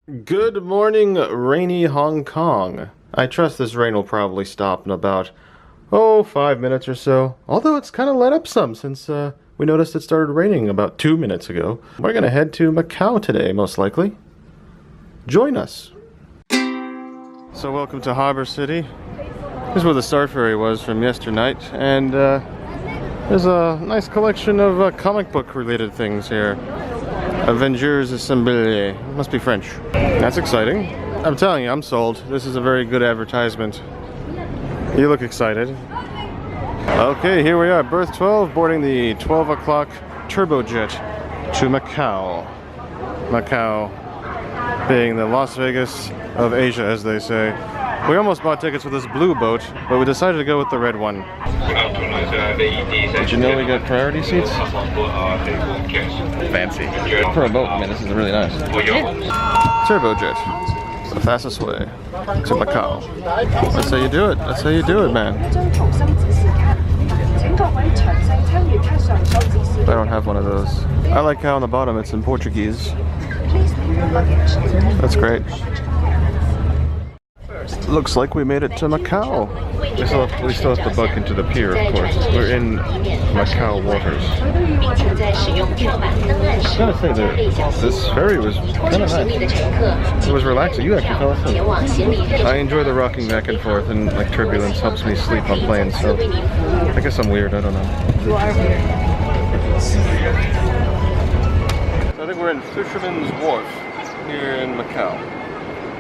Good morning, rainy Hong Kong. I trust this rain will probably stop in about, 5 minutes or so. Although it's kind of let up some since we noticed it started raining about 2 minutes ago. We're going to head to Macau today, most likely. Join us. So welcome to Harbor City. This is where the Star Ferry was from yesternight. And there's a nice collection of comic book related things here. Avengers Assemblée. Must be French. That's exciting. I'm telling you, I'm sold. This is a very good advertisement. You look excited. Okay, here we are, berth 12, boarding the 12 o'clock turbojet to Macau. Macau being the Las Vegas of Asia, as they say. We almost bought tickets for this blue boat, but we decided to go with the red one. Did you know we got priority seats? Fancy. For a boat, I mean, this is really nice. Turbojet. It's the fastest way to Macau. That's how you do it. That's how you do it, man. I don't have one of those. I like how on the bottom it's in Portuguese. That's great. Looks like we made it to Macau. We still have to buck into the pier, of course. We're in Macau waters. I gotta say that this ferry was kind of nice. It was relaxing. You actually fell asleep. I enjoy the rocking back and forth, and like turbulence helps me sleep on planes. So I guess I'm weird. I don't know. You are weird. I think we're in Fisherman Wharf here in Macau.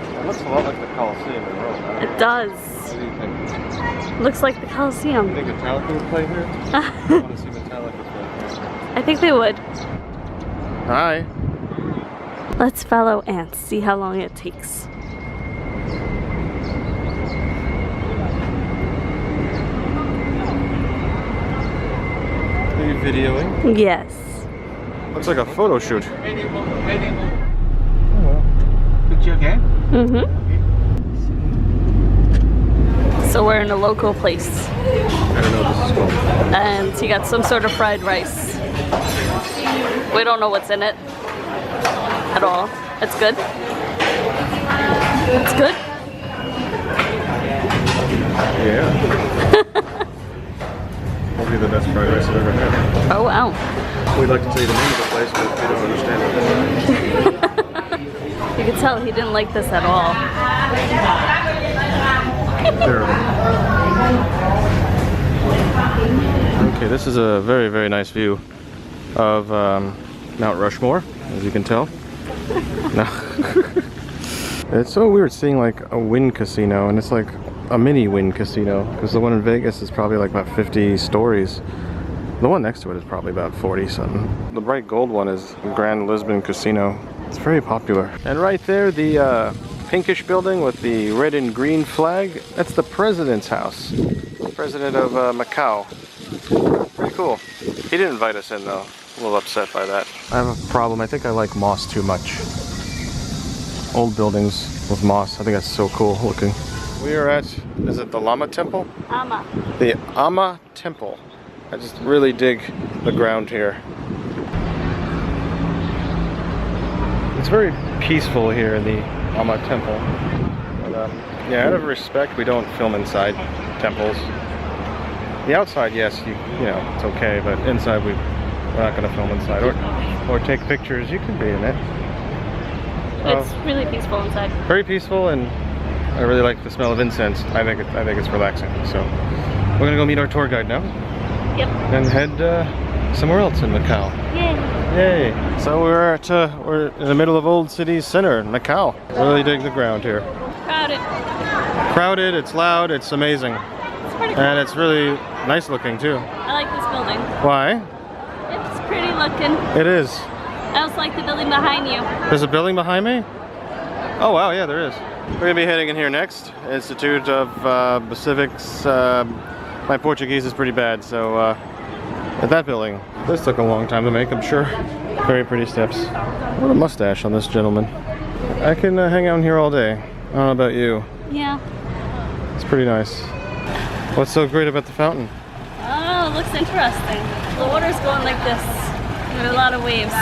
It looks a lot like the Coliseum in Rome. It does. What do you think? Looks like the Coliseum. You think Metallica would play here? I want to see Metallica play here. I think they would. Hi. Let's follow ants, see how long it takes. Are you videoing? Yes. Looks like a photo shoot. Mm-hmm. So we're in a local place. I don't know what this is called. And he got some sort of fried rice. We don't know what's in it at all. It's good. It's good. Yeah. Probably the best fried rice I've ever had. Oh wow. We'd like to tell you the name of the place, but we don't understand it. You can tell he didn't like this at all. Terrible. Okay, this is a very, very nice view of Mount Rushmore, as you can tell. No. It's so weird seeing like a wind casino, and it's like a mini wind casino, because the one in Vegas is probably like about 50 stories. The one next to it is probably about 40 something. The bright gold one is Grand Lisbon Casino. It's very popular. And right there, the pinkish building with the red and green flag, that's the president's house. The president of Macau. Pretty cool. He didn't invite us in though. A little upset by that. I have a problem. I think I like moss too much. Old buildings with moss. I think that's so cool looking. We are at, is it the Lama Temple? Ama. The Ama Temple. I just really dig the ground here. It's very peaceful here in the Ama Temple. But, yeah, out of respect, we don't film inside temples. The outside, yes, you know, it's okay, but inside we're not going to film inside or take pictures. You can be in it. It's really peaceful inside. Very peaceful, and I really like the smell of incense. I think it's relaxing. So we're gonna go meet our tour guide now. Yep. And head somewhere else in Macau. Yay. Yay! So we're in the middle of Old City Center, Macau. Really dig the ground here. Crowded. Crowded. It's loud. It's amazing. It's pretty cool. And it's really nice looking too. I like this building. Why? It's pretty looking. It is. I also like the building behind you. There's a building behind me? Oh wow, yeah, there is. We're gonna be heading in here next. Institute of Pacifics. My Portuguese is pretty bad, so at that building. This took a long time to make, I'm sure. Very pretty steps. What a mustache on this gentleman. I can hang out in here all day. I don't know about you. Yeah. It's pretty nice. What's so great about the fountain? Oh, it looks interesting. The water's going like this. There are a lot of waves.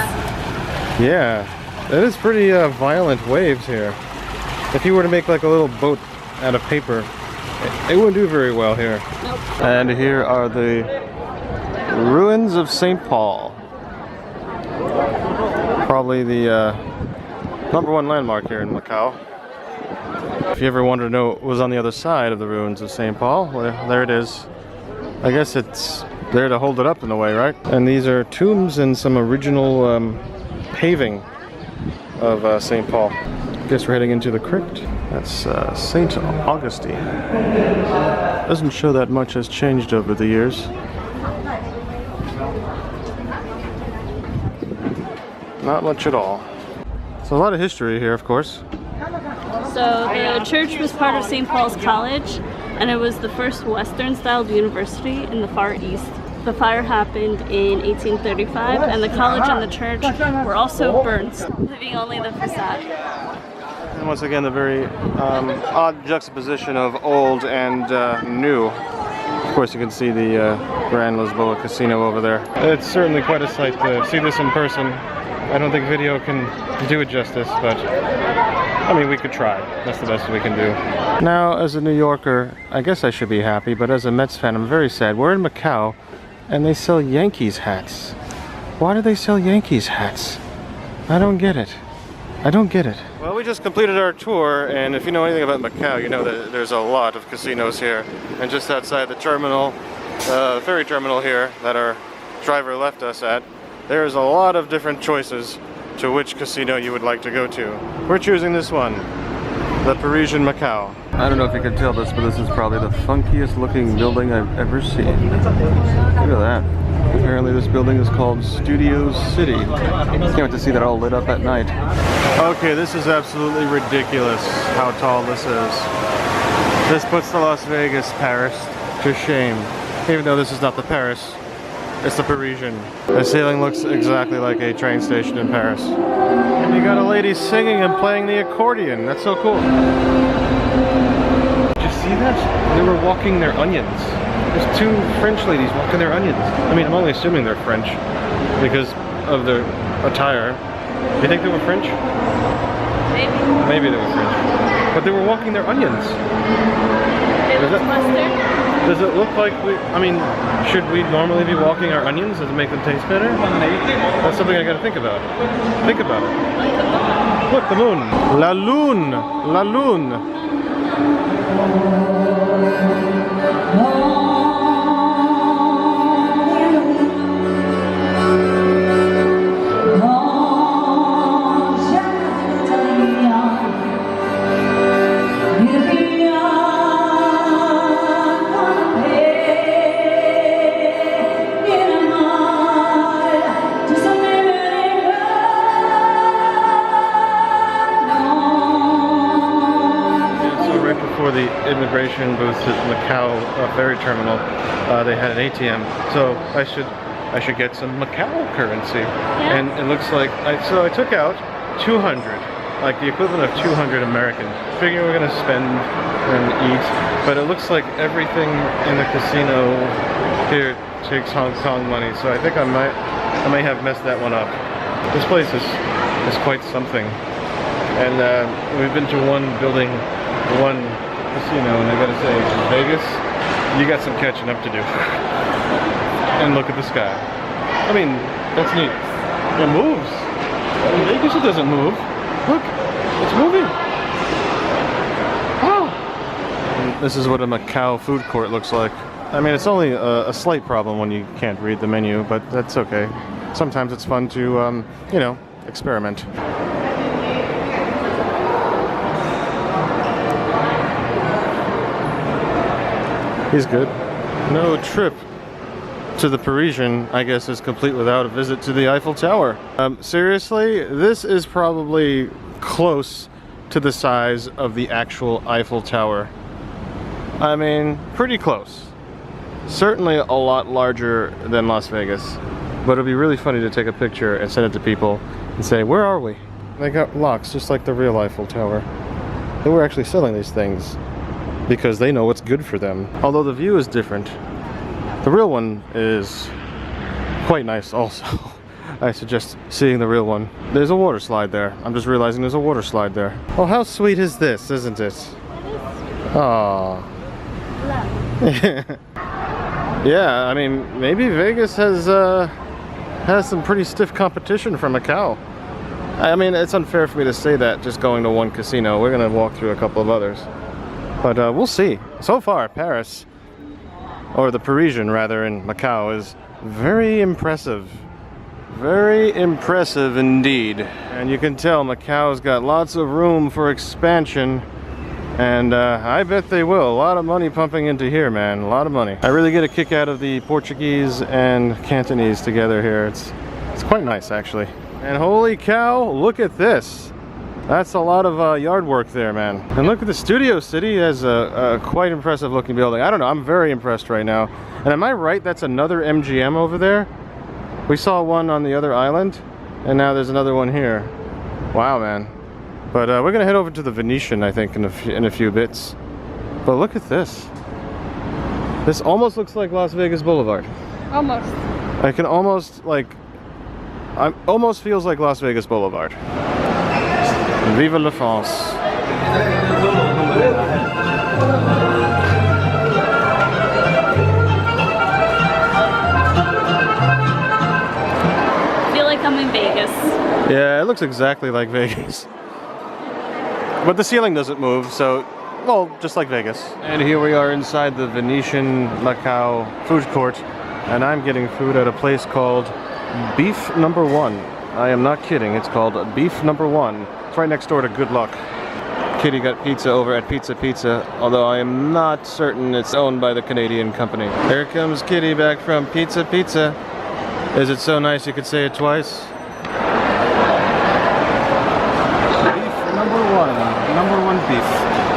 Yeah. It is pretty violent waves here. If you were to make like a little boat out of paper, it wouldn't do very well here. Nope. And here are the ruins of St. Paul. Probably the #1 landmark here in Macau. If you ever wanted to know what was on the other side of the ruins of St. Paul, well, there it is. I guess it's there to hold it up in a way, right? And these are tombs and some original paving of St. Paul. Guess we're heading into the crypt. That's St. Augustine. Doesn't show that much has changed over the years. Not much at all. So a lot of history here, of course. So the church was part of St. Paul's College, and it was the first Western-styled university in the Far East. The fire happened in 1835, and the college and the church were also burnt, leaving only the facade. And once again, the very odd juxtaposition of old and new. Of course, you can see the Grand Lisboa Casino over there. It's certainly quite a sight to see this in person. I don't think video can do it justice, but I mean, we could try. That's the best we can do. Now, as a New Yorker, I guess I should be happy, but as a Mets fan, I'm very sad. We're in Macau, and they sell Yankees hats. Why do they sell Yankees hats? I don't get it. I don't get it. Well, we just completed our tour, and if you know anything about Macau, you know that there's a lot of casinos here. And just outside the terminal, ferry terminal here, that our driver left us at, there's a lot of different choices to which casino you would like to go to. We're choosing this one, the Parisian Macau. I don't know if you can tell this, but this is probably the funkiest looking building I've ever seen. Look at that. Apparently this building is called Studio City. Can't wait to see that all lit up at night. Okay, this is absolutely ridiculous how tall this is. This puts the Las Vegas Paris to shame. Even though this is not the Paris, it's the Parisian. The ceiling looks exactly like a train station in Paris. And you got a lady singing and playing the accordion. That's so cool. Did you see that? They were walking their onions. There's two French ladies walking their onions. I mean, I'm only assuming they're French because of their attire. Do you think they were French? Maybe. Maybe they were French. But they were walking their onions. They look mustard. Does it look like I mean, should we normally be walking our onions? Does it make them taste better? That's something I gotta think about. Think about it. Look, the moon. La lune. La lune. The immigration booths at Macau ferry terminal, they had an ATM, so I should get some Macau currency. Yeah. And it looks like so I took out 200, like the equivalent of 200 American. Figuring we're gonna spend and eat, but it looks like everything in the casino here takes Hong Kong money. So I think I may have messed that one up. This place is quite something, and we've been to one building, one casino, and I gotta say, Vegas, you got some catching up to do. And look at the sky. I mean, that's neat. It moves. In Vegas, it doesn't move. Look, it's moving. Wow. And this is what a Macau food court looks like. I mean, it's only a slight problem when you can't read the menu, but that's okay. Sometimes it's fun to, you know, experiment. He's good. No trip to the Parisian, I guess, is complete without a visit to the Eiffel Tower. Seriously, this is probably close to the size of the actual Eiffel Tower. I mean, pretty close. Certainly a lot larger than Las Vegas. But it'd be really funny to take a picture and send it to people and say, where are we? They got locks just like the real Eiffel Tower. They were actually selling these things because they know what's good for them. Although the view is different. The real one is quite nice also. I suggest seeing the real one. There's a water slide there. I'm just realizing there's a water slide there. Oh, how sweet is this, isn't it? Aww. Yeah, I mean, maybe Vegas has some pretty stiff competition from Macau. I mean, it's unfair for me to say that just going to one casino. We're gonna walk through a couple of others. But we'll see. So far, Paris, or the Parisian rather, in Macau is very impressive. Very impressive indeed. And you can tell Macau's got lots of room for expansion. And I bet they will. A lot of money pumping into here, man. A lot of money. I really get a kick out of the Portuguese and Cantonese together here. It's quite nice, actually. And holy cow, look at this. That's a lot of yard work there, man. And look at the Studio City. It has a quite impressive looking building. I don't know, I'm very impressed right now. And am I right, that's another MGM over there? We saw one on the other island, and now there's another one here. Wow, man. But we're gonna head over to the Venetian, I think, in a few bits. But look at this. This almost looks like Las Vegas Boulevard. Almost. I can almost, like, almost feels like Las Vegas Boulevard. Vive la France. I feel like I'm in Vegas. Yeah, it looks exactly like Vegas. But the ceiling doesn't move, so, well, just like Vegas. And here we are inside the Venetian Macau food court, and I'm getting food at a place called Beef Number One. I am not kidding, it's called Beef Number One. It's right next door to Good Luck. Kitty got pizza over at Pizza Pizza, although I am not certain it's owned by the Canadian company. Here comes Kitty back from Pizza Pizza. Is it so nice you could say it twice? Number one beef.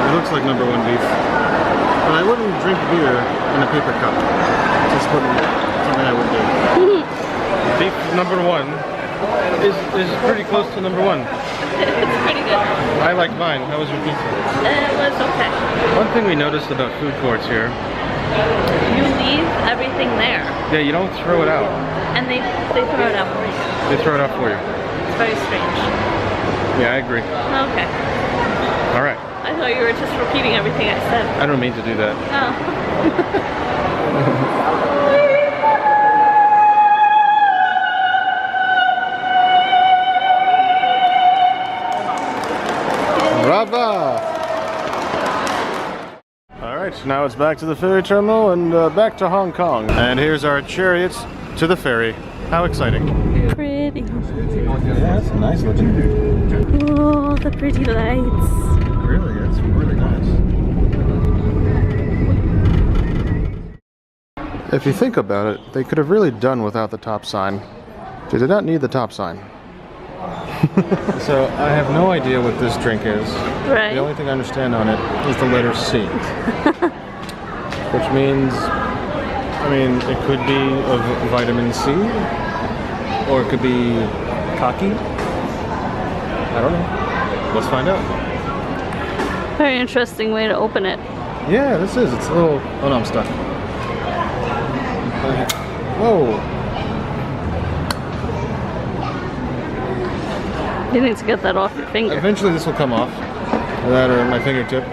It looks like number one beef. But I wouldn't drink beer in a paper cup. Just something I would do. Beef number one is pretty close to number one. It's pretty good. I like mine. How was your pizza? It was okay. One thing we noticed about food courts here. You leave everything there. Yeah, you don't throw it out. And they throw it out for you. They throw it out for you. It's very strange. Yeah, I agree. Okay. All right. I thought you were just repeating everything I said. I don't mean to do that. Oh. Brava! Alright, now it's back to the ferry terminal and back to Hong Kong. And here's our chariots to the ferry. How exciting. Pretty. Yeah, it's nice looking. Oh, the pretty lights. Really, it's really nice. If you think about it, they could have really done without the top sign. They did not need the top sign. So, I have no idea what this drink is. Right. The only thing I understand on it is the letter C. Which means, I mean, it could be of vitamin C, or it could be cocky. I don't know. Let's find out. Very interesting way to open it. Yeah, this is. It's a little... Oh no, I'm stuck. Whoa. You need to get that off your finger. Eventually this will come off. That or my fingertip.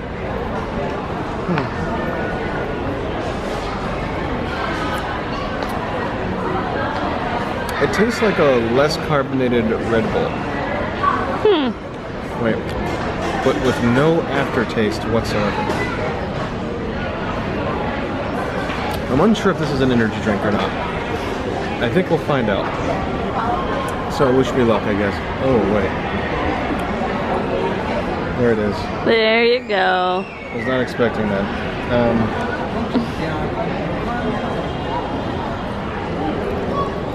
It tastes like a less carbonated Red Bull. Wait. But with no aftertaste whatsoever. I'm unsure if this is an energy drink or not. I think we'll find out. So wish me luck, I guess. Oh, wait. There it is. There you go. I was not expecting that.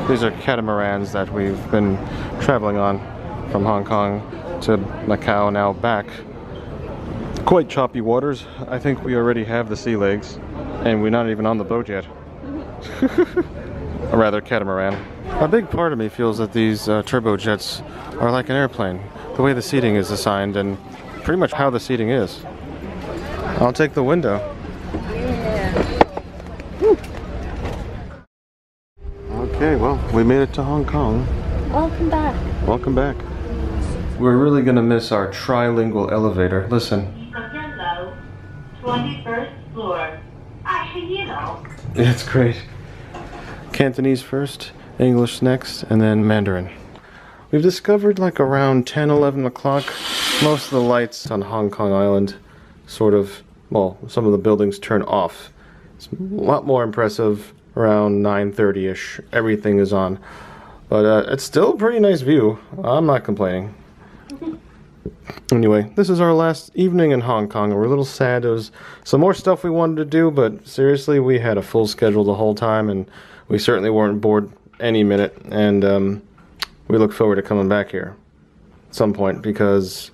These are catamarans that we've been traveling on from Hong Kong to Macau, now back. Quite choppy waters. I think we already have the sea legs, and we're not even on the boat yet. Or rather, catamaran. A big part of me feels that these turbojets are like an airplane. The way the seating is assigned and pretty much how the seating is. I'll take the window. Okay, well, we made it to Hong Kong. Welcome back. Welcome back. We're really gonna miss our trilingual elevator. Listen. 21st floor. It's great. Cantonese first, English next, and then Mandarin. We've discovered like around 10, 11 o'clock, most of the lights on Hong Kong Island sort of, well, some of the buildings turn off. It's a lot more impressive around 9:30ish. Everything is on. But it's still a pretty nice view. I'm not complaining. Anyway, this is our last evening in Hong Kong. We're a little sad. There was some more stuff we wanted to do, but seriously, we had a full schedule the whole time, and we certainly weren't bored any minute. And we look forward to coming back here at some point, because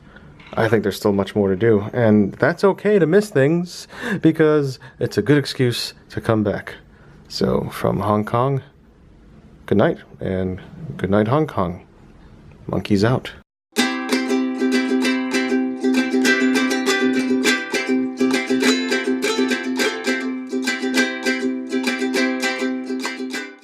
I think there's still much more to do. And that's okay to miss things, because it's a good excuse to come back. So, from Hong Kong, good night, and good night, Hong Kong. Monkeys out.